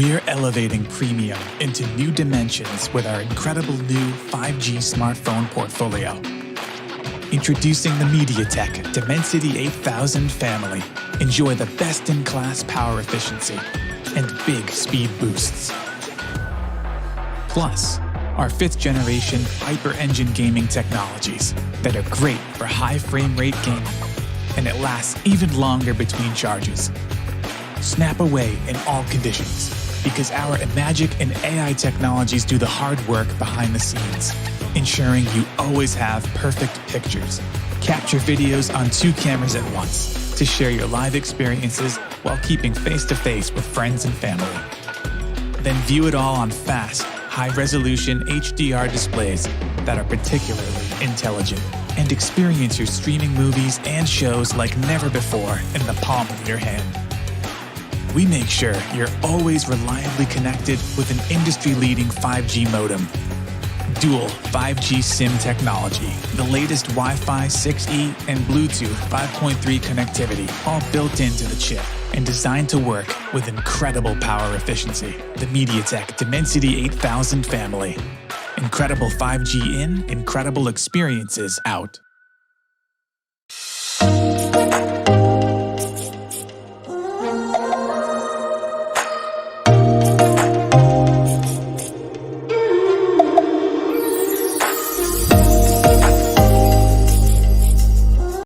We're elevating premium into new dimensions with our incredible new 5G smartphone portfolio. Introducing the MediaTek Dimensity 8000 family. Enjoy the best-in-class power efficiency and big speed boosts. Plus, our 5th generation HyperEngine gaming technologies that are great for high frame rate gaming, and it lasts even longer between charges. Snap away in all conditions, because our Imagiq and AI technologies do the hard work behind the scenes, ensuring you always have perfect pictures. Capture videos on 2 cameras at once to share your live experiences while keeping face-to-face with friends and family. Then view it all on fast, high-resolution HDR displays that are particularly intelligent, and experience your streaming movies and shows like never before in the palm of your hand. We make sure you're always reliably connected with an industry-leading 5G modem. Dual 5G SIM technology, the latest Wi-Fi 6E and Bluetooth 5.3 connectivity, all built into the chip and designed to work with incredible power efficiency. The MediaTek Dimensity 8000 family. Incredible 5G in, incredible experiences out.